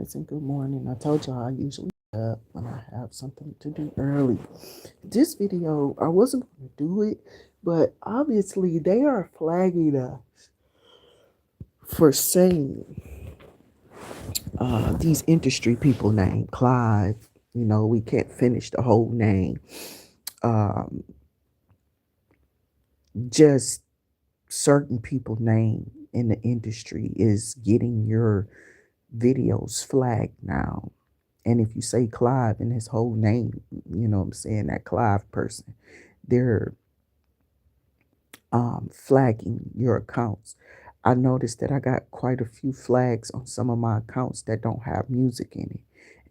guys, and good morning. I told y'all I usually get up when I have something to do early. This video, I wasn't going to do it, but obviously they are flagging us for saying these industry people name, Clive. We can't finish the whole name. Um, just certain people name in the industry is getting your videos flagged now. And if you say Clive in his whole name, what I'm saying, that Clive person, they're flagging your accounts. I noticed that I got quite a few flags on some of my accounts that don't have music in it.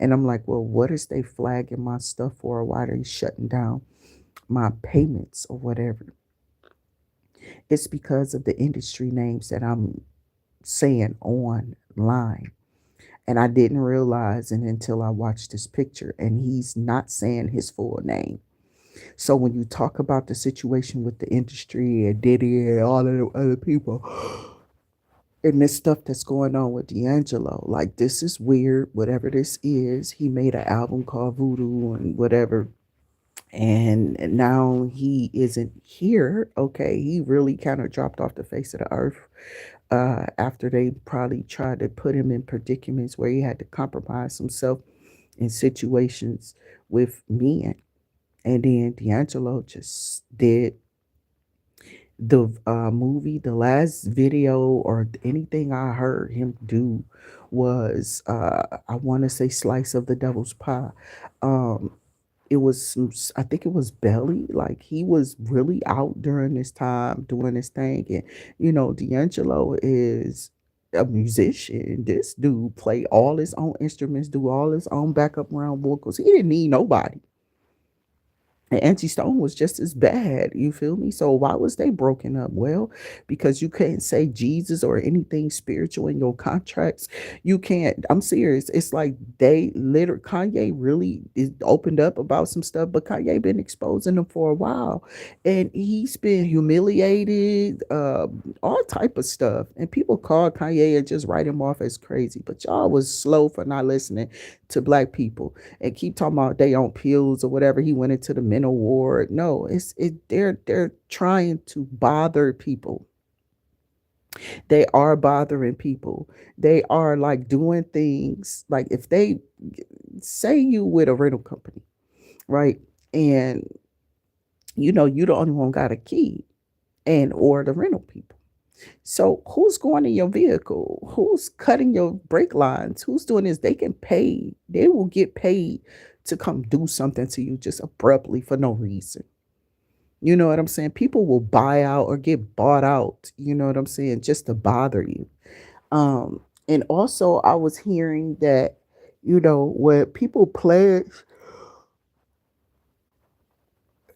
And I'm like, well, what is they flagging my stuff for? Why are they shutting down my payments or whatever? It's because of the industry names that I'm saying online. And I didn't realize it until I watched this picture, and he's not saying his full name. So when you talk about the situation with the industry and Diddy and all of the other people and this stuff that's going on with D'Angelo, like, this is weird. Whatever this is, he made an album called Voodoo and whatever. And now he isn't here. Okay, he really kind of dropped off the face of the earth after they probably tried to put him in predicaments where he had to compromise himself in situations with men. And then D'Angelo just did the movie. The last video or anything I heard him do was, I want to say, Slice of the Devil's Pie. Um, it was I think it was Belly. Like, he was really out during this time doing his thing. And D'Angelo is a musician. This dude play all his own instruments, do all his own backup round vocals. He didn't need nobody. And Angie Stone was just as bad. You feel me? So why was they broken up? Well, because you can't say Jesus or anything spiritual in your contracts. You can't. I'm serious. It's like they literally, Kanye really is opened up about some stuff, but Kanye been exposing them for a while, and he's been humiliated, all type of stuff. And people call Kanye and just write him off as crazy. But y'all was slow for not listening to black people and keep talking about they on pills or whatever. He went into the mental ward. No, they're trying to bother people. They are bothering people. They are like doing things like, if they say you with a rental company, right? And you the only one got a key, and or the rental people. So who's going in your vehicle? Who's cutting your brake lines? Who's doing this? They can pay. They will get paid to come do something to you just abruptly for no reason. You know what I'm saying? People will buy out or get bought out, you know what I'm saying, just to bother you. And also I was hearing that, where people pledge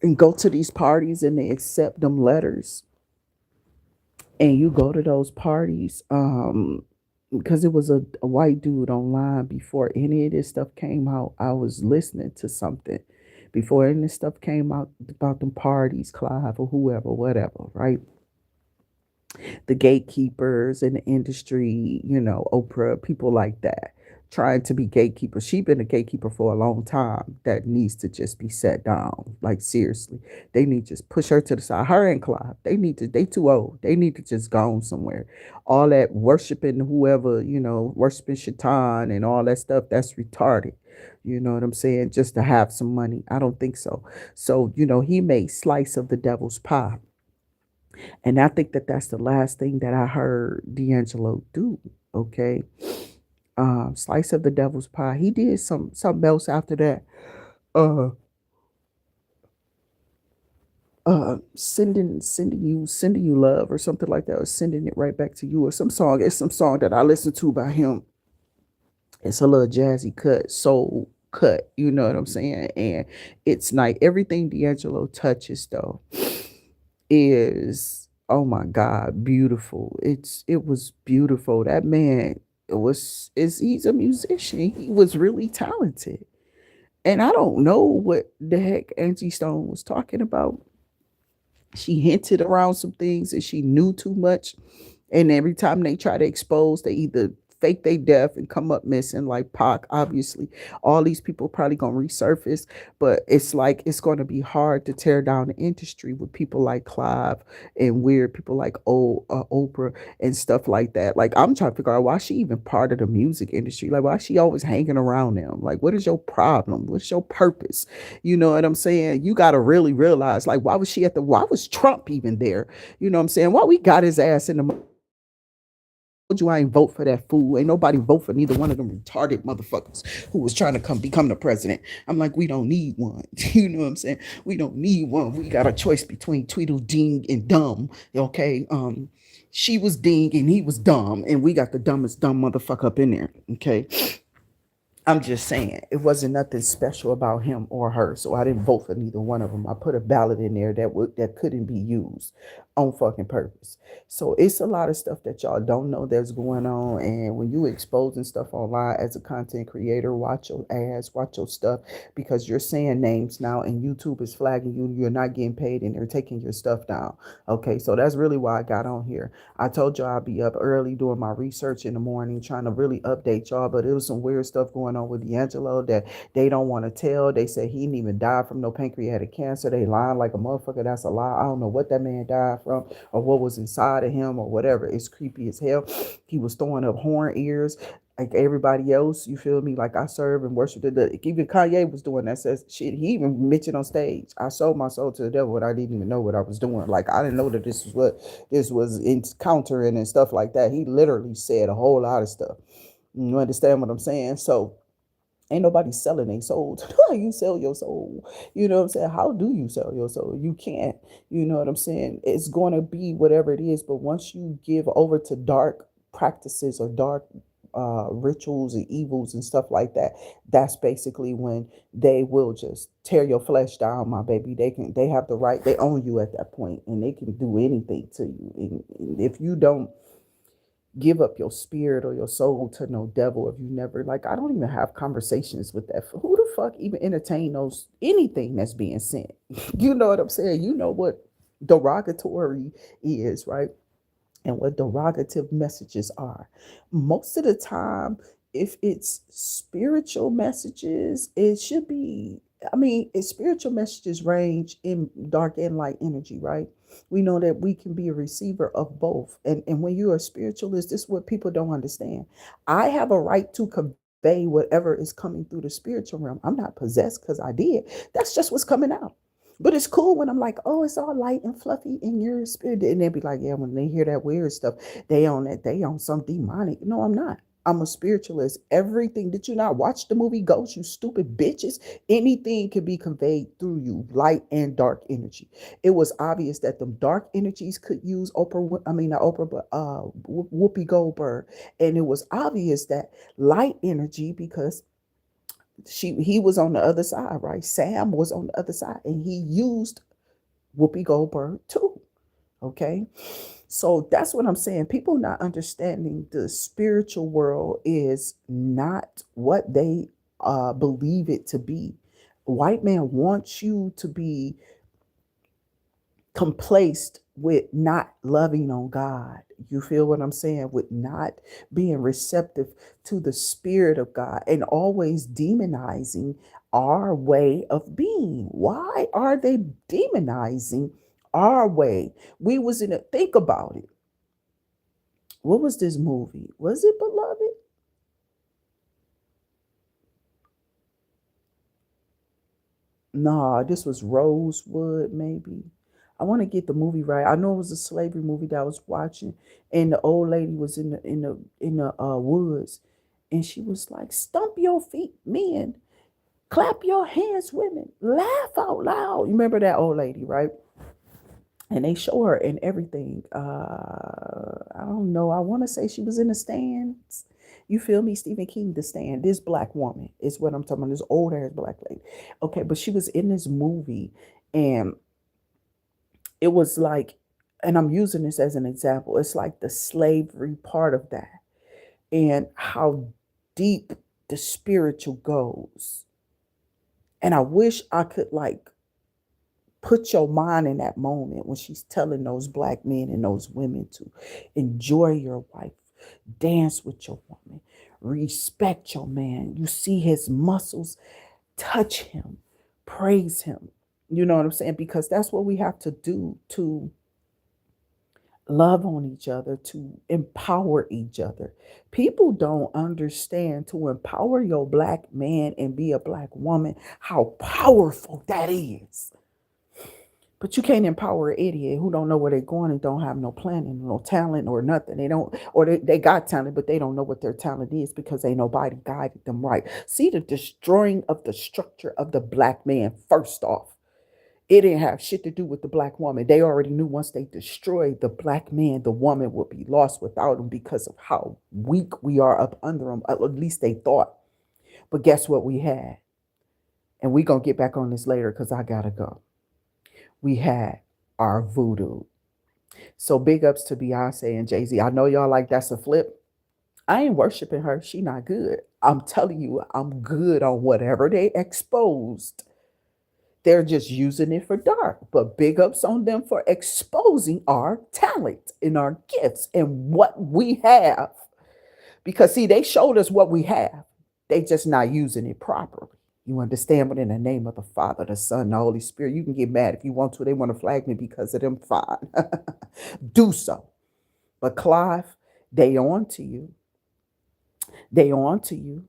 and go to these parties and they accept them letters, and you go to those parties, because it was a white dude online before any of this stuff came out. I was listening to something before any of this stuff came out about them parties, Clive or whoever, whatever, right? The gatekeepers in the industry, Oprah, people like that, trying to be gatekeepers. She's been a gatekeeper for a long time. That needs to just be set down. Like, seriously, they need to just push her to the side. Her and Clive, they too old. They need to just go on somewhere. All that worshiping whoever, worshiping Shaitan and all that stuff, that's retarded. You know what I'm saying? Just to have some money. I don't think so. So, he made Slice of the Devil's Pie. And I think that that's the last thing that I heard D'Angelo do. Okay. Slice of the Devil's Pie. He did something else after that. Uh sending you love or something like that, or sending it right back to you, or some song. It's some song that I listened to by him. It's a little jazzy cut, soul cut, you know what I'm saying? And it's like everything D'Angelo touches though is, oh my God, beautiful. It was beautiful. That man he's a musician. He was really talented. And I don't know what the heck Angie Stone was talking about. She hinted around some things and she knew too much. And every time they try to expose, they either fake they death and come up missing like Pac. Obviously, all these people probably gonna resurface, but it's like it's gonna be hard to tear down the industry with people like Clive and weird people like Oprah and stuff like that. Like I'm trying to figure out why she even part of the music industry. Like why she always hanging around them. Like what is your problem? What's your purpose? You know what I'm saying? You got to really realize like why was she at the? Why was Trump even there? You know what I'm saying? Why we got his ass in the you I ain't vote for that fool. Ain't nobody vote for neither one of them retarded motherfuckers who was trying to come become the president. I'm like, we don't need one. You know what I'm saying? We don't need one. We got a choice between Tweedledee and dumb. Okay. She was ding and he was dumb, and we got the dumbest dumb motherfucker up in there. Okay. I'm just saying it wasn't nothing special about him or her, so I didn't vote for neither one of them. I put a ballot in there that couldn't be used on fucking purpose. So it's a lot of stuff that y'all don't know that's going on, and when you exposing stuff online as a content creator, watch your ass, watch your stuff, because you're saying names now, and YouTube is flagging you. You're not getting paid, and they're taking your stuff down. Okay, so that's really why I got on here. I told y'all I'd be up early doing my research in the morning, trying to really update y'all, but it was some weird stuff going on with D'Angelo that they don't want to tell. They said he didn't even die from no pancreatic cancer. They lying like a motherfucker. That's a lie. I don't know what that man died from or what was inside of him or whatever. It's creepy as hell. He was throwing up horn ears like everybody else, you feel me? Like I serve and worship even Kanye was doing that. Says shit. He even mentioned on stage, I sold my soul to the devil, but I didn't even know what I was doing. Like I didn't know that this was what this was encountering and stuff like that. He literally said a whole lot of stuff. You understand what I'm saying? So ain't nobody selling their soul. You sell your soul. You know what I'm saying? How do you sell your soul? You can't. You know what I'm saying? It's going to be whatever it is. But once you give over to dark practices or dark rituals and evils and stuff like that, that's basically when they will just tear your flesh down, my baby. They have the right, they own you at that point, and they can do anything to you. And if you don't give up your spirit or your soul to no devil, if you never, like, I don't even have conversations with that. Who the fuck even entertain those anything that's being sent? You know what I'm saying? You know what derogatory is, right? And what derogative messages are. Most of the time, if it's spiritual messages, it should be, I mean, it's spiritual messages range in dark and light energy, right? We know that we can be a receiver of both. And when you're a spiritualist, this is what people don't understand. I have a right to convey whatever is coming through the spiritual realm. I'm not possessed because I did. That's just what's coming out. But it's cool when I'm like, oh, it's all light and fluffy in your spirit. And they'll be like, yeah, when they hear that weird stuff, they on some demonic. No, I'm not. I'm a spiritualist. Everything, did you not watch the movie Ghost, you stupid bitches? Anything can be conveyed through you, light and dark energy. It was obvious that the dark energies could use not Oprah, but Whoopi Goldberg. And it was obvious that light energy, because he was on the other side, right? Sam was on the other side, and he used Whoopi Goldberg too. Okay, so that's what I'm saying. People not understanding the spiritual world is not what they believe it to be. White man wants you to be complaced with not loving on God. You feel what I'm saying? With not being receptive to the spirit of God and always demonizing our way of being. Why are they demonizing our way? We was in a, think about it. What was this movie? Was it Beloved? Nah, this was Rosewood, maybe. I want to get the movie right. I know it was a slavery movie that I was watching, and the old lady was in the woods, and she was like, "Stomp your feet, men. Clap your hands, women. Laugh out loud." You remember that old lady, right? And they show her and everything. I don't know. I want to say she was in the stands. You feel me? Stephen King, The Stand. This black woman is what I'm talking about. This old ass black lady. Okay, but she was in this movie, and it was like, and I'm using this as an example. It's like the slavery part of that, and how deep the spiritual goes. And I wish I could like put your mind in that moment when she's telling those black men and those women to enjoy your wife. Dance with your woman. Respect your man. You see his muscles, touch him, praise him. You know what I'm saying? Because that's what we have to do to love on each other, to empower each other. People don't understand to empower your black man and be a black woman, how powerful that is. But you can't empower an idiot who don't know where they're going and don't have no planning, no talent or nothing. They don't, or they got talent, but they don't know what their talent is because ain't nobody guided them right. See the destroying of the structure of the black man first off. It didn't have shit to do with the black woman. They already knew once they destroyed the black man, the woman would be lost without him because of how weak we are up under them. At least they thought. But guess what we had? And we going to get back on this later because I got to go. We had our voodoo. So big ups to Beyonce and Jay-Z. I know y'all like that's a flip. I ain't worshiping her. She not good. I'm telling you, I'm good on whatever they exposed. They're just using it for dark. But big ups on them for exposing our talent and our gifts and what we have. Because see, they showed us what we have. They just not using it properly. You understand? But in the name of the Father, the Son, the Holy Spirit, you can get mad if you want to. They want to flag me because of them. Fine. Do so. But Clive, they on to you. They on to you.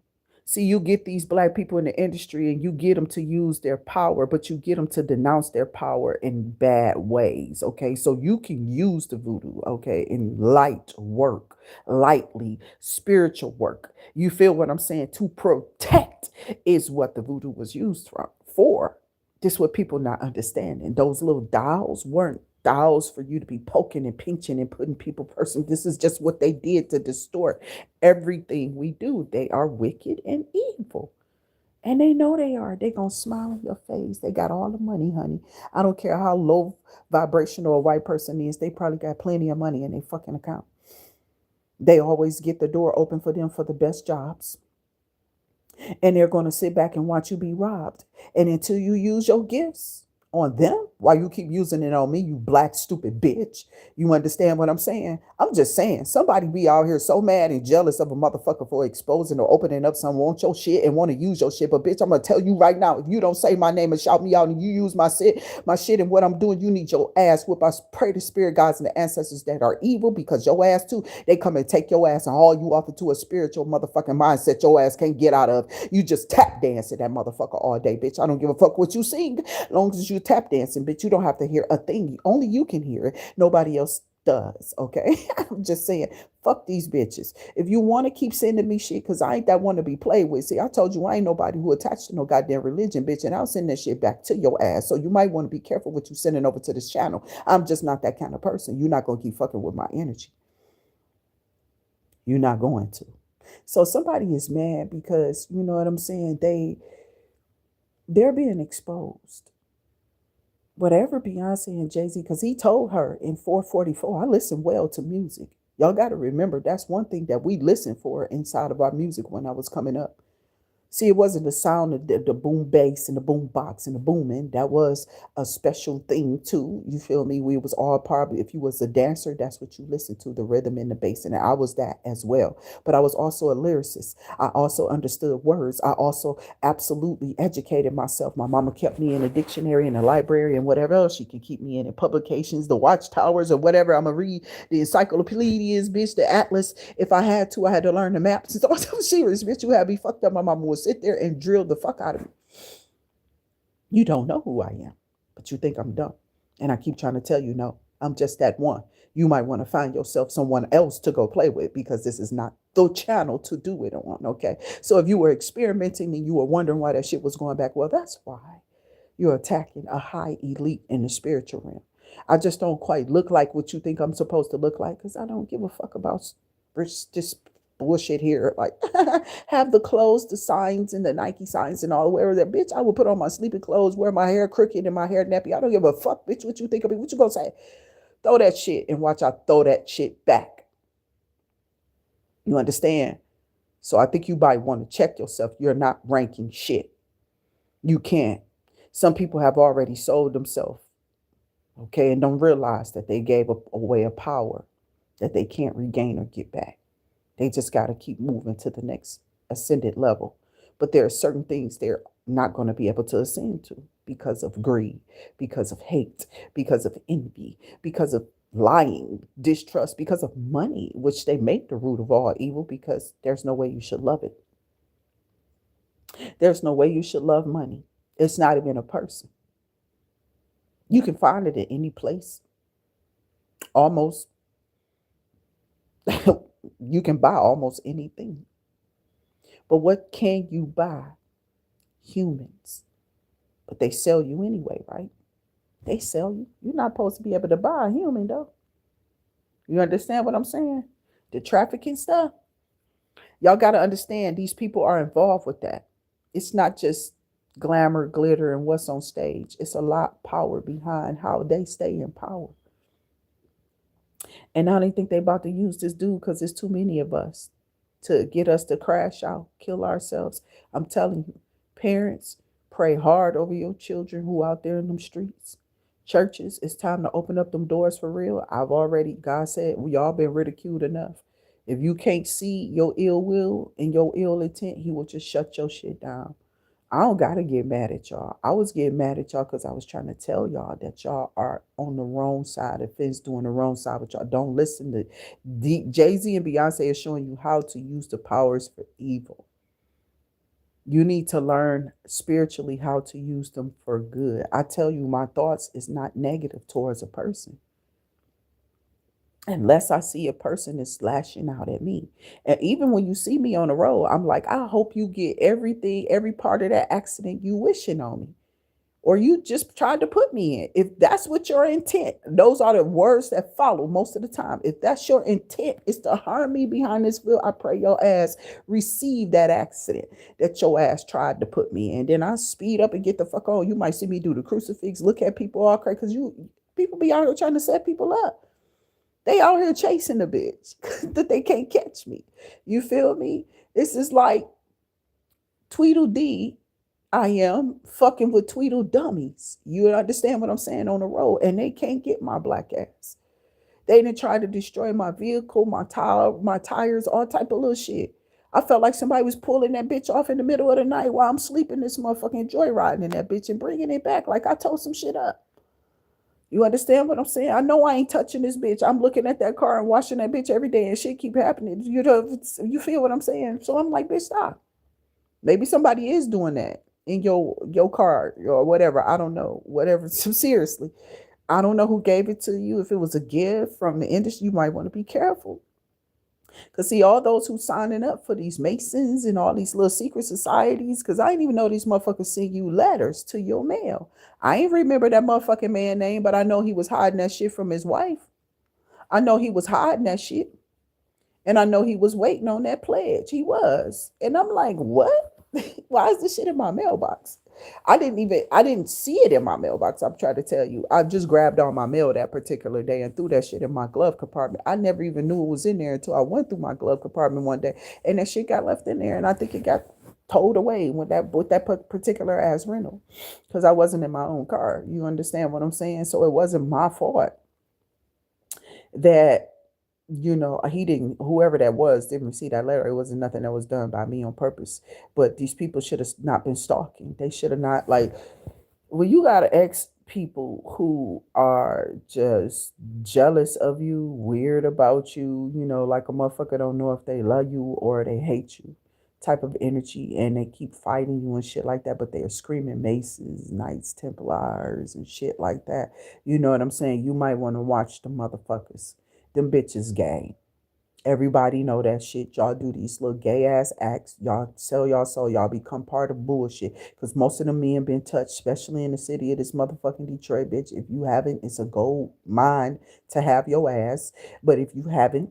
See, you get these black people in the industry and you get them to use their power, but you get them to denounce their power in bad ways. Okay. So you can use the voodoo, okay, in light work, lightly, spiritual work. You feel what I'm saying? To protect is what the voodoo was used for. This is what people not understanding. Those little dolls weren't dolls for you to be poking and pinching and putting people person. This is just what they did to distort everything we do. They are wicked and evil. And they know they are. They gonna smile in your face. They got all the money, honey. I don't care how low vibrational a white person is. They probably got plenty of money in their fucking account. They always get the door open for them for the best jobs. And they're going to sit back and watch you be robbed. And until you use your gifts on them, while you keep using it on me, you black stupid bitch. You understand what I'm saying? I'm just saying, somebody be out here so mad and jealous of a motherfucker for exposing or opening up some want your shit and want to use your shit. But bitch, I'm gonna tell you right now, if you don't say my name and shout me out and you use my shit and what I'm doing, you need your ass whoop. I pray to spirit guides and the ancestors that are evil, because your ass too, they come and take your ass and haul you off into a spiritual motherfucking mindset your ass can't get out of. You just tap dance at that motherfucker all day, bitch. I don't give a fuck what you sing, as long as you tap dancing, bitch. You don't have to hear a thing. Only you can hear it. Nobody else does. Okay. I'm just saying, fuck these bitches. If you want to keep sending me shit, because I ain't that one to be played with. See, I told you I ain't nobody who attached to no goddamn religion, bitch, and I'll send that shit back to your ass. So you might want to be careful what you sending over to this channel. I'm just not that kind of person. You're not going to keep fucking with my energy. You're not going to. So somebody is mad because, you know what I'm saying, they're being exposed. Whatever Beyonce and Jay-Z, because he told her in 444, I listen well to music. Y'all got to remember, that's one thing that we listened for inside of our music when I was coming up. See, it wasn't the sound of the boom bass and the boom box and the booming. That was a special thing too. You feel me? We was all probably, if you was a dancer, that's what you listened to, the rhythm and the bass. And I was that as well. But I was also a lyricist. I also understood words. I also absolutely educated myself. My mama kept me in a dictionary and a library and whatever else she could keep me in publications, the watchtowers or whatever. I'm going to read the encyclopedias, bitch, the atlas. If I had to, I had to learn the maps. It's all so serious, bitch. You had me fucked up. My mama was sit there and drill the fuck out of me. You don't know who I am, but you think I'm dumb. And I keep trying to tell you, no, I'm just that one. You might want to find yourself someone else to go play with, because this is not the channel to do it on, okay? So if you were experimenting and you were wondering why that shit was going back, well, that's why you're attacking a high elite in the spiritual realm. I just don't quite look like what you think I'm supposed to look like, because I don't give a fuck about this bullshit here. Like, have the clothes, the signs, and the Nike signs and all. Where that bitch, I will put on my sleeping clothes, wear my hair crooked and my hair nappy. I don't give a fuck, bitch, what you think of me. What you gonna say? Throw that shit and watch I throw that shit back. You understand? So I think you might want to check yourself. You're not ranking shit. You can't. Some people have already sold themselves, okay, and don't realize that they gave away a power that they can't regain or get back. They just got to keep moving to the next ascended level. But there are certain things they're not going to be able to ascend to because of greed, because of hate, because of envy, because of lying, distrust, because of money, which they make the root of all evil, because there's no way you should love it. There's no way you should love money. It's not even a person. You can find it in any place. Almost, you can buy almost anything. But what can you buy? Humans. But they sell you anyway, right? They sell you. You're not supposed to be able to buy a human, though. You understand what I'm saying? The trafficking stuff. Y'all got to understand these people are involved with that. It's not just glamour, glitter, and what's on stage. It's a lot of power behind how they stay in power. And I don't think they about to use this dude because there's too many of us to get us to crash out, kill ourselves. I'm telling you, parents, pray hard over your children who out there in them streets. Churches, it's time to open up them doors for real. God said, we all been ridiculed enough. If you can't see your ill will and your ill intent, he will just shut your shit down. I don't gotta get mad at y'all. I was getting mad at y'all because I was trying to tell y'all that y'all are on the wrong side of fence, doing the wrong side. But y'all don't listen to Jay-Z and Beyonce are showing you how to use the powers for evil. You need to learn spiritually how to use them for good. I tell you, my thoughts is not negative towards a person unless I see a person is lashing out at me. And even when you see me on the road, I'm like, I hope you get everything, every part of that accident you wishing on me. Or you just tried to put me in. If that's what your intent, those are the words that follow most of the time. If that's your intent is to harm me behind this wheel, I pray your ass receive that accident that your ass tried to put me in. Then I speed up and get the fuck on. You might see me do the crucifix, look at people all crazy, because people be out here trying to set people up. They out here chasing the bitch that they can't catch me. You feel me? This is like Tweedledee. I am fucking with Tweedle dummies. You understand what I'm saying, on the road, and they can't get my black ass. They didn't try to destroy my vehicle, my tires, all type of little shit. I felt like somebody was pulling that bitch off in the middle of the night while I'm sleeping, this motherfucking joyriding in that bitch and bringing it back like I tore some shit up. You understand what I'm saying? I know I ain't touching this bitch. I'm looking at that car and watching that bitch every day and shit keep happening. You feel what I'm saying? So I'm like, bitch, stop. Maybe somebody is doing that in your car or whatever. I don't know. Whatever. So seriously, I don't know who gave it to you. If it was a gift from the industry, you might want to be careful. Because see, all those who signing up for these Masons and all these little secret societies, because I didn't even know these motherfuckers send you letters to your mail. I ain't remember that motherfucking man name, but I know he was hiding that shit from his wife. I know he was hiding that shit. And I know he was waiting on that pledge. He was. And I'm like, what? Why is this shit in my mailbox? I didn't see it in my mailbox. I'm trying to tell you. I just grabbed all my mail that particular day and threw that shit in my glove compartment. I never even knew it was in there until I went through my glove compartment one day and that shit got left in there. And I think it got towed away with that particular ass rental because I wasn't in my own car. You understand what I'm saying? So it wasn't my fault that he didn't, whoever that was didn't see that letter. It wasn't nothing that was done by me on purpose. But these people should have not been stalking. They should have not, like, well, you gotta ask people who are just jealous of you, weird about you, like a motherfucker don't know if they love you or they hate you type of energy, and they keep fighting you and shit like that, but they are screaming Maces, Knights, Templars, and shit like that. You know what I'm saying? You might want to watch the motherfuckers. Them bitches gay. Everybody know that shit. Y'all do these little gay ass acts. Y'all sell y'all soul. Y'all become part of bullshit. Because most of the men been touched, especially in the city of this motherfucking Detroit, bitch. If you haven't, it's a gold mine to have your ass. But if you haven't,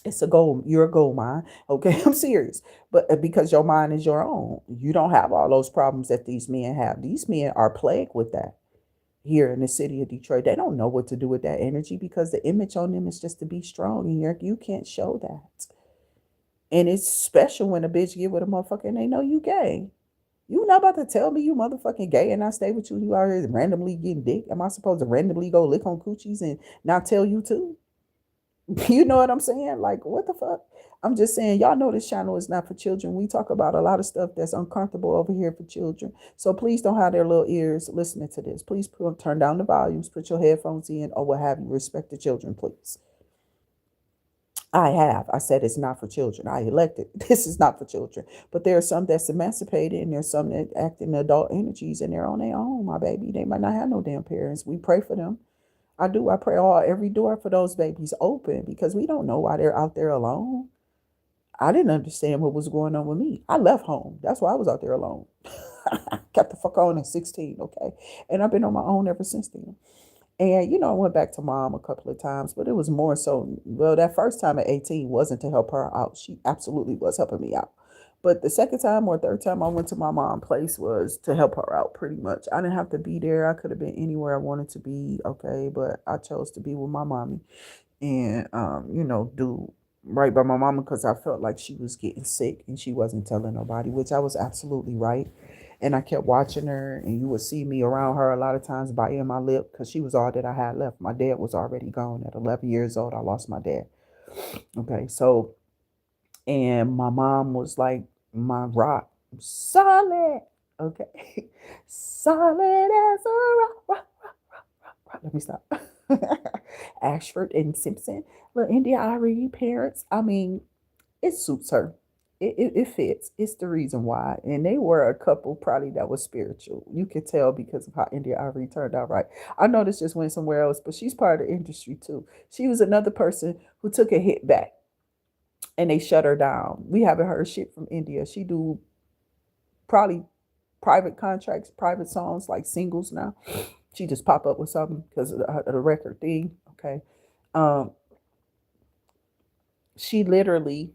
you're a gold mine. Okay, I'm serious. But because your mind is your own, you don't have all those problems that these men have. These men are plagued with that. Here in the city of Detroit, they don't know what to do with that energy because the image on them is just to be strong, and you can't show that. And it's special when a bitch get with a motherfucker and they know you gay. You not about to tell me you motherfucking gay and I stay with you and you out here randomly getting dick? Am I supposed to randomly go lick on coochies and not tell you to? You know what I'm saying? Like, what the fuck? I'm just saying, y'all know this channel is not for children. We talk about a lot of stuff that's uncomfortable over here for children. So please don't have their little ears listening to this. Please turn down the volumes, put your headphones in, or what have you. Respect the children, please. I have. I said it's not for children. I elected. This is not for children. But there are some that's emancipated and there's some that act in adult energies and they're on their own, my baby. They might not have no damn parents. We pray for them. I do. I pray every door for those babies open because we don't know why they're out there alone. I didn't understand what was going on with me. I left home. That's why I was out there alone. Got the fuck on at 16, okay? And I've been on my own ever since then. And, I went back to mom a couple of times, but it was more so, well, that first time at 18 wasn't to help her out. She absolutely was helping me out. But the second time or third time I went to my mom's place was to help her out pretty much. I didn't have to be there. I could have been anywhere I wanted to be, okay? But I chose to be with my mommy and, do right by my mama because I felt like she was getting sick and she wasn't telling nobody, which I was absolutely right. And I kept watching her, and you would see me around her a lot of times biting my lip because she was all that I had left. My dad was already gone at 11 years old. I lost my dad. Okay, so, and my mom was like my rock, solid. Okay, solid as a rock, rock, rock, rock, rock, rock. Let me stop. Ashford and Simpson, little India Irie parents. I mean, it suits her. It fits. It's the reason why. And they were a couple probably that was spiritual. You could tell because of how India Ivory turned out right. I know this just went somewhere else, but she's part of the industry too. She was another person who took a hit back and they shut her down. We haven't heard shit from India. She do probably private contracts, private songs like singles now. She just pop up with something because of the record thing. Okay. Um, she literally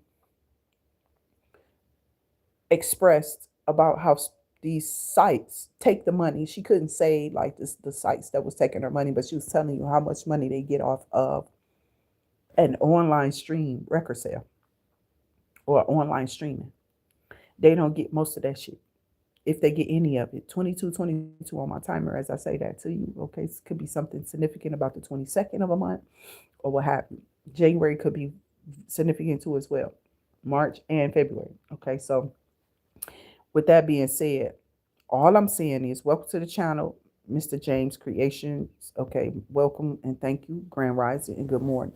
expressed about how these sites take the money. She couldn't say like the sites that was taking her money, but she was telling you how much money they get off of an online stream record sale or online streaming. They don't get most of that shit. If they get any of it, 22 on my timer as I say that to you. Okay, it could be something significant about the 22nd of a month or what have you. January could be significant too as well. March and February. Okay, so with that being said, all I'm saying is welcome to the channel, Mr. James Creations. Okay, welcome and thank you, Grand Rising, and good morning.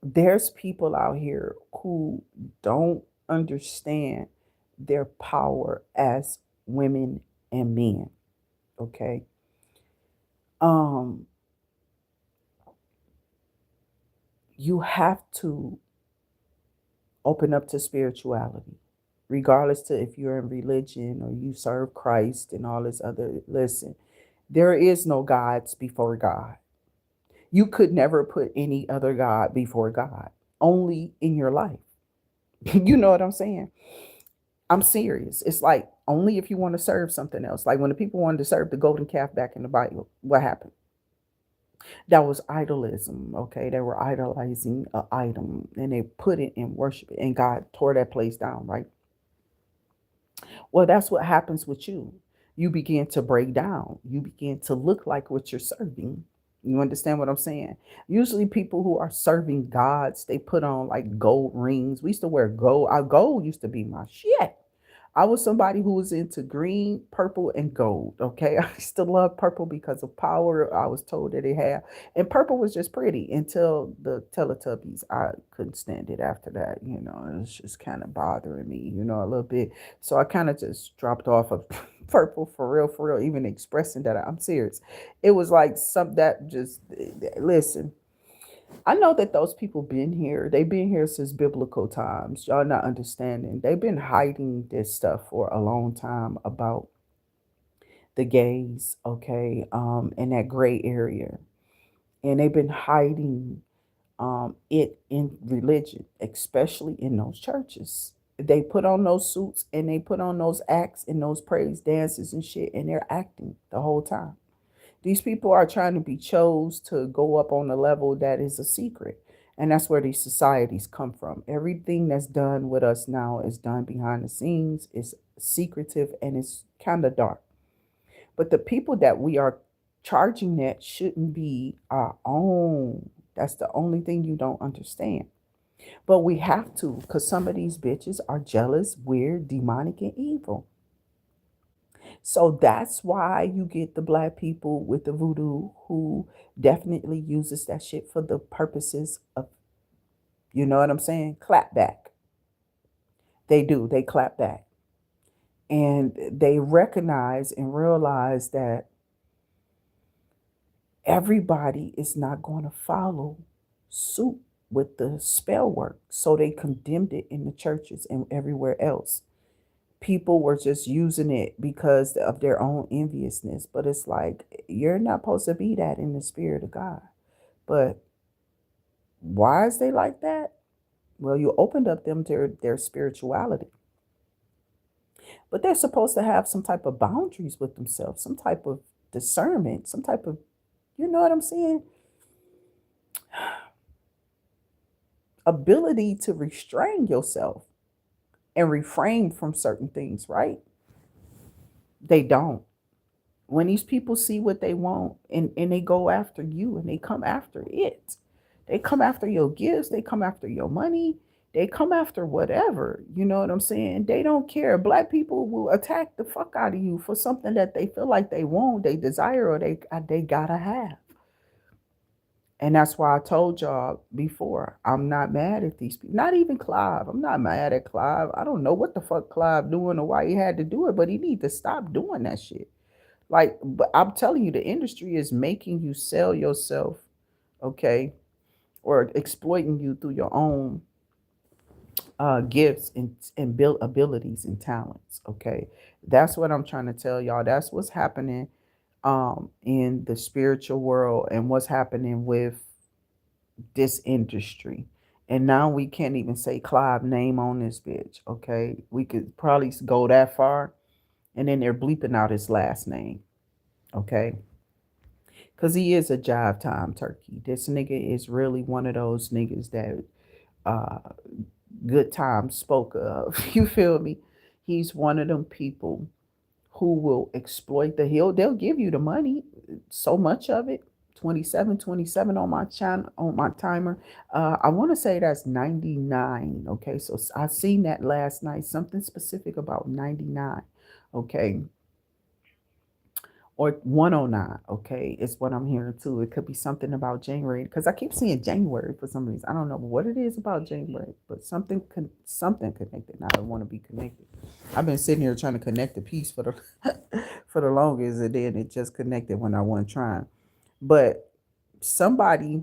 There's people out here who don't understand their power as women and men. Okay. Um, you have to open up to spirituality, regardless to if you're in religion or you serve Christ and all this other. Listen, there is no gods before God. You could never put any other God before God, only in your life. You know what I'm saying? I'm serious. It's like only if you want to serve something else. Like when the people wanted to serve the golden calf back in the Bible, what happened? That was idolism. Okay, they were idolizing an item and they put it in worship, and God tore that place down. Right. Well, that's what happens with you. You begin to break down. You begin to look like what you're serving. You understand what I'm saying? Usually, people who are serving gods, they put on like gold rings. We used to wear gold. Our gold used to be my shit. I was somebody who was into green, purple, and gold. Okay. I used to love purple because of power. I was told that it had. And purple was just pretty until the Teletubbies. I couldn't stand it after that. It was just kind of bothering me, a little bit. So I kind of just dropped off of purple for real, even expressing that I'm serious. It was like some that just, listen. I know that those people been here. They've been here since biblical times. Y'all not understanding. They've been hiding this stuff for a long time about the gays, okay, in that gray area. And they've been hiding it in religion, especially in those churches. They put on those suits and they put on those acts and those praise dances and shit, and they're acting the whole time. These people are trying to be chose to go up on a level that is a secret. And that's where these societies come from. Everything that's done with us now is done behind the scenes, it's secretive, and it's kind of dark. But the people that we are charging that shouldn't be our own That's the only thing you don't understand. But we have to, because some of these bitches are jealous, weird, demonic, and evil. So that's why you get the black people with the voodoo who definitely uses that shit for the purposes of, you know what I'm saying? Clap back. They do, they clap back. And they recognize and realize that everybody is not going to follow suit with the spell work. So they condemned it in the churches and everywhere else. People were just using it because of their own enviousness. But it's like, you're not supposed to be that in the spirit of God. But why is they like that? Well, you opened up them to their spirituality. But they're supposed to have some type of boundaries with themselves, some type of discernment, some type of, you know what I'm saying? Ability to restrain yourself and refrain from certain things, right? They don't. When these people see what they want and they go after you and they come after it, they come after your gifts, they come after your money, they come after whatever, you know what I'm saying? They don't care. Black people will attack the fuck out of you for something that they feel like they want, they desire, or they gotta have. And that's why I told y'all before, I'm not mad at these people. Not even Clive. I'm not mad at Clive. I don't know what the fuck Clive doing or why he had to do it, but he need to stop doing that shit. Like, but I'm telling you, the industry is making you sell yourself, okay, or exploiting you through your own gifts and build abilities and talents. Okay, that's what I'm trying to tell y'all. That's what's happening in the spiritual world and what's happening with this industry. And now we can't even say Clive name on this bitch. Okay, we could probably go that far, and then they're bleeping out his last name. Okay, because he is a jive time turkey. This nigga is really one of those niggas that uh good time spoke of. You feel me? He's one of them people who will exploit the hill. They'll give you the money, so much of it. 27 on my channel, on my timer. I want to say that's 99. Okay, so I seen that last night. Something specific about 99. Okay, or 109. Okay, is what I'm hearing too. It could be something about January because I keep seeing January for some reason. I don't know what it is about January, but something connected. I don't want to be connected. I've been sitting here trying to connect the piece for the for the longest, and then it just connected when I wasn't trying. But somebody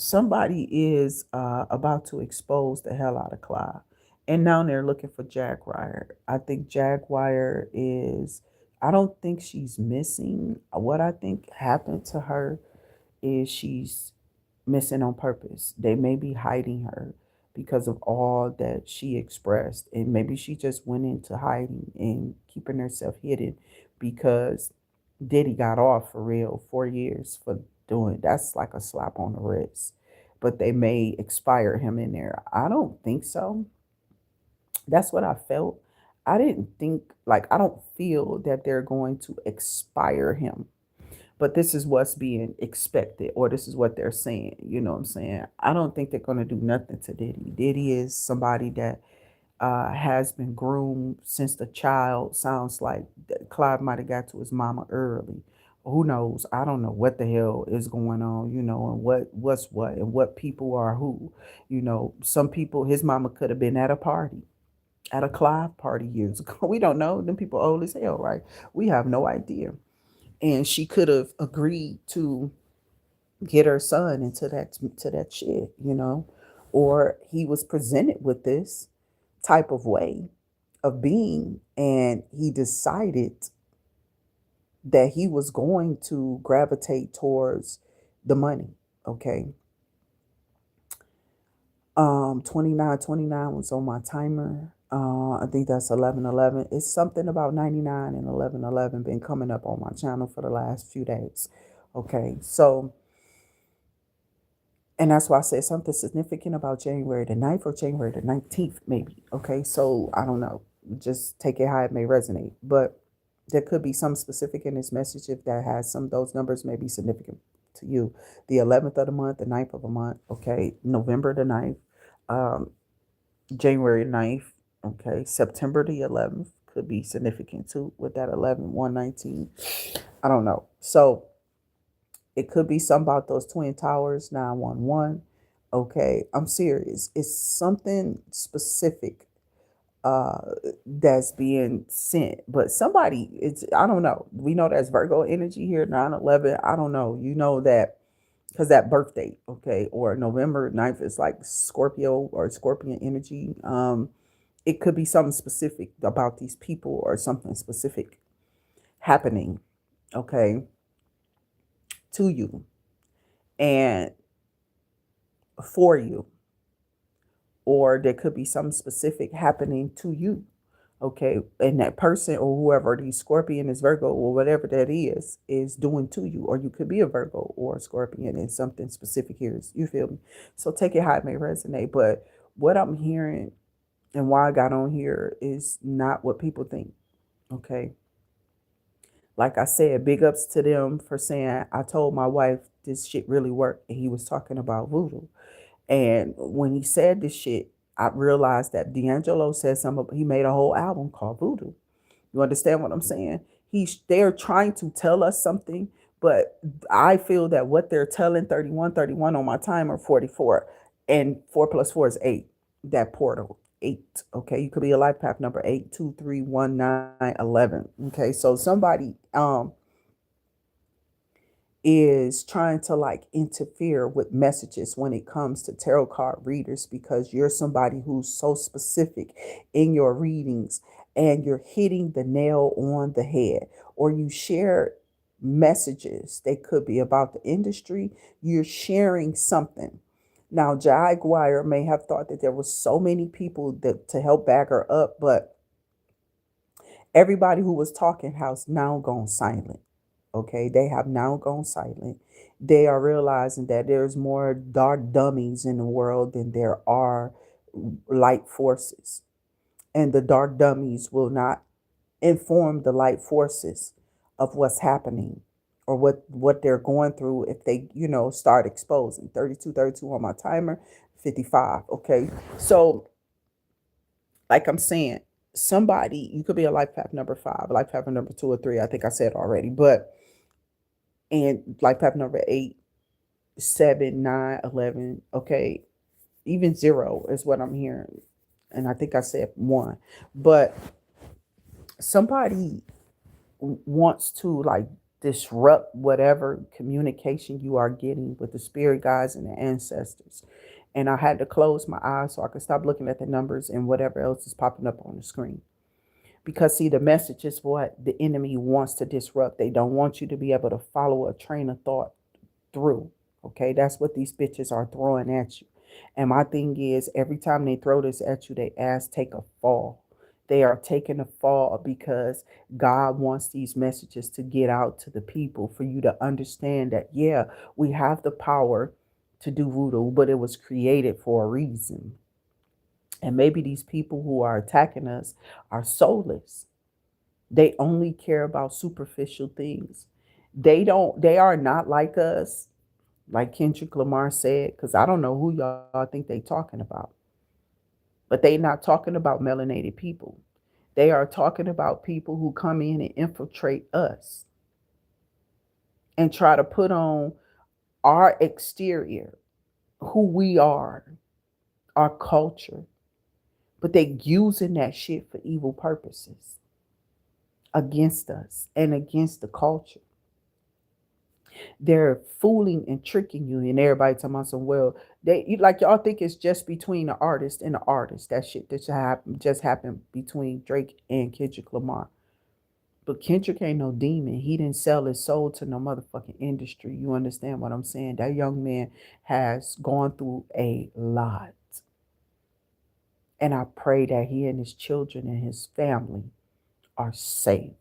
somebody is about to expose the hell out of Clive. And now they're looking for Jaguar. I think Jaguar is, I don't think she's missing. What I think happened to her is she's missing on purpose. They may be hiding her because of all that she expressed. And maybe she just went into hiding and keeping herself hidden because Diddy got off for real 4 years for doing, that's like a slap on the wrist. But they may expire him in there. I don't think so. That's what I felt. I didn't think, like, I don't feel that they're going to expire him. But this is what's being expected, or this is what they're saying. You know what I'm saying? I don't think they're going to do nothing to Diddy. Diddy is somebody that has been groomed since the child. Sounds like Clive might have got to his mama early. Who knows? I don't know what the hell is going on, you know, and what's what and what people are who. You know, some people, his mama could have been at a party, at a Clive party years ago. We don't know. Them people old as hell, right? We have no idea. And she could have agreed to get her son into that shit, you know, or he was presented with this type of way of being, and he decided that he was going to gravitate towards the money. Okay. 29 was on my timer. I think that's 11:11. It's something about 99 and 11:11 been coming up on my channel for the last few days. Okay, so, and that's why I said something significant about January the 9th or January the 19th, maybe. Okay, so I don't know. Just take it how it may resonate. But there could be some specific in this message if that has some of those numbers may be significant to you. The 11th of the month, the ninth of the month, okay, November the ninth, um, January 9th, okay, September the 11th could be significant too with that 11, 119. I don't know. So it could be something about those Twin Towers, 911. Okay, I'm serious. It's something specific uh that's being sent, but somebody, it's, I don't know, we know that's Virgo energy here, 9/11. I don't know, you know that, because that birth date, okay, or November 9th is like Scorpio or Scorpion energy. It could be something specific about these people or something specific happening, okay, to you and for you, or there could be something specific happening to you, okay, and that person or whoever, the Scorpion is Virgo or whatever that is doing to you, or you could be a Virgo or a Scorpion and something specific here is, you feel me? So take it how it may resonate, but what I'm hearing and why I got on here is not what people think, okay? Like I said, big ups to them for saying, I told my wife this shit really worked, and he was talking about voodoo. And when he said this shit, I realized that D'Angelo said something. He made a whole album called Voodoo. You understand what I'm saying? They're trying to tell us something, but I feel that what they're telling, 31, 31 on my timer, 44, and 4 plus 4 is 8. That portal, 8. Okay, you could be a life path number 8, 2, 3, 1, 9, 11. Okay, so somebody is trying to like interfere with messages when it comes to tarot card readers, because you're somebody who's so specific in your readings and you're hitting the nail on the head, or you share messages. They could be about the industry. You're sharing something. Now, Jaguar may have thought that there was so many people that to help back her up, but everybody who was talking has now gone silent. Okay, they have now gone silent. They are realizing that there's more dark dummies in the world than there are light forces. And the dark dummies will not inform the light forces of what's happening or what they're going through if they, start exposing. 32, 32 on my timer, 55. Okay. So, like I'm saying, somebody, you could be a life path number 5, life path number 2 or 3. I think I said already, but and life path number 8, 7, 9, 11. Okay, even 0 is what I'm hearing, and I think I said 1. But somebody wants to like disrupt whatever communication you are getting with the spirit guides and the ancestors. And I had to close my eyes so I could stop looking at the numbers and whatever else is popping up on the screen. Because see, the message is what the enemy wants to disrupt. They don't want you to be able to follow a train of thought through. Okay, that's what these bitches are throwing at you. And my thing is, every time they throw this at you, they ass take a fall. They are taking a fall because God wants these messages to get out to the people for you to understand that, yeah, we have the power to do voodoo, but it was created for a reason. And maybe these people who are attacking us are soulless. They only care about superficial things. They are not like us, like Kendrick Lamar said, because I don't know who y'all think they talking about. But they not talking about melanated people. They are talking about people who come in and infiltrate us and try to put on our exterior, who we are, our culture. But they using that shit for evil purposes against us and against the culture. They're fooling and tricking you, and everybody talking about some, well, like y'all think it's just between the artist and the artist. That shit that just happened between Drake and Kendrick Lamar. But Kendrick ain't no demon. He didn't sell his soul to no motherfucking industry. You understand what I'm saying? That young man has gone through a lot. And I pray that he and his children and his family are safe.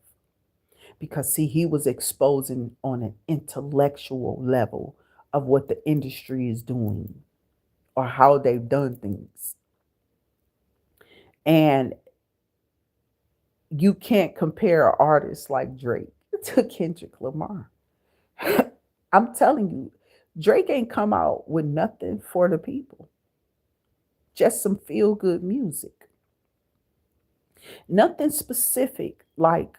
Because see, he was exposing on an intellectual level of what the industry is doing or how they've done things. And you can't compare an artist like Drake to Kendrick Lamar. I'm telling you, Drake ain't come out with nothing for the people. Just some feel good music. Nothing specific like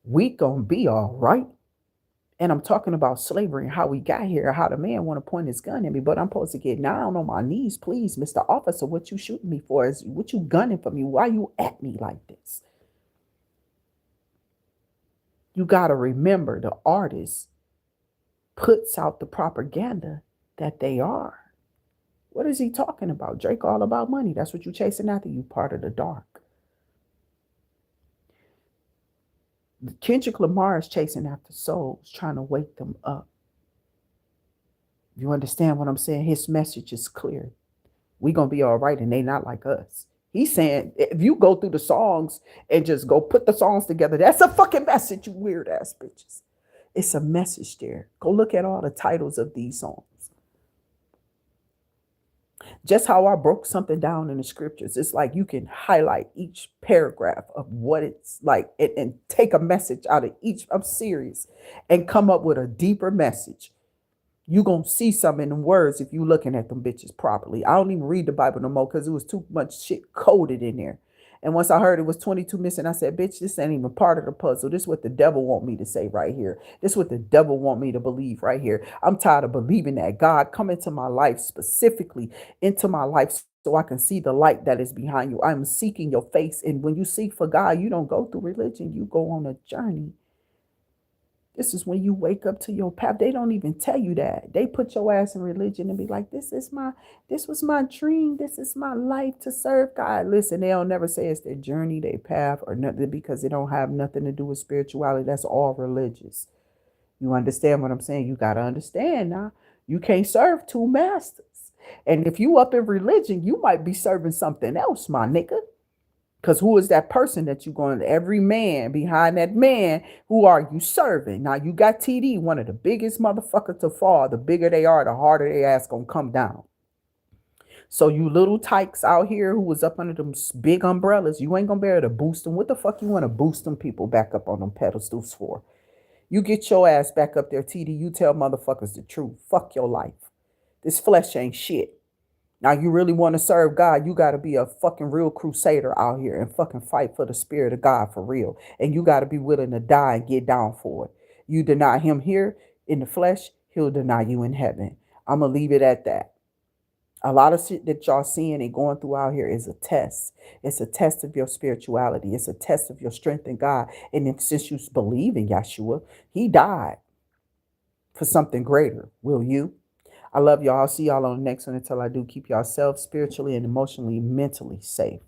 we gonna be all right. And I'm talking about slavery and how we got here, how the man want to point his gun at me, but I'm supposed to get down on my knees, please, Mr. Officer. What you shooting me for? Is what you gunning for me? Why you at me like this? You gotta remember the artist puts out the propaganda that they are. What is he talking about? Drake all about money. That's what you chasing after. You part of the dark. Kendrick Lamar is chasing after souls, trying to wake them up. You understand what I'm saying? His message is clear. We gonna be all right, and they not like us. He's saying if you go through the songs and just go put the songs together, that's a fucking message, you weird ass bitches. It's a message there. Go look at all the titles of these songs. Just how I broke something down in the scriptures, it's like you can highlight each paragraph of what it's like and take a message out of each. I'm serious, and come up with a deeper message. You gonna see something in the words if you looking at them bitches properly. I don't even read the Bible no more because it was too much shit coded in there. And once I heard it was 22 missing, I said, bitch, this ain't even part of the puzzle. This is what the devil want me to say right here. This is what the devil want me to believe right here. I'm tired of believing that. God, come into my life, specifically into my life, so I can see the light that is behind you. I'm seeking your face. And when you seek for God, you don't go through religion. You go on a journey. This is when you wake up to your path. They don't even tell you that. They put your ass in religion and be like, this was my dream. This is my life to serve God. Listen, they don't never say it's their journey, their path, or nothing, because it don't have nothing to do with spirituality. That's all religious. You understand what I'm saying? You got to understand now. You can't serve two masters. And if you up in religion, you might be serving something else, my nigga. Because who is that person that you going to? Every man behind that man, who are you serving? Now you got TD, one of the biggest motherfuckers to fall. The bigger they are, the harder they ass gonna come down. So you little tykes out here who was up under them big umbrellas, you ain't gonna be able to boost them. What the fuck you want to boost them people back up on them pedestals for? You get your ass back up there, TD. You tell motherfuckers the truth. Fuck your life. This flesh ain't shit. Now, you really want to serve God, you got to be a fucking real crusader out here and fucking fight for the spirit of God for real. And you got to be willing to die and get down for it. You deny him here in the flesh, he'll deny you in heaven. I'm going to leave it at that. A lot of shit that y'all seeing and going through out here is a test. It's a test of your spirituality. It's a test of your strength in God. And if, since you believe in Yeshua, he died for something greater. Will you? I love y'all. I'll see y'all on the next one. Until I do, keep yourself spiritually and emotionally, mentally safe.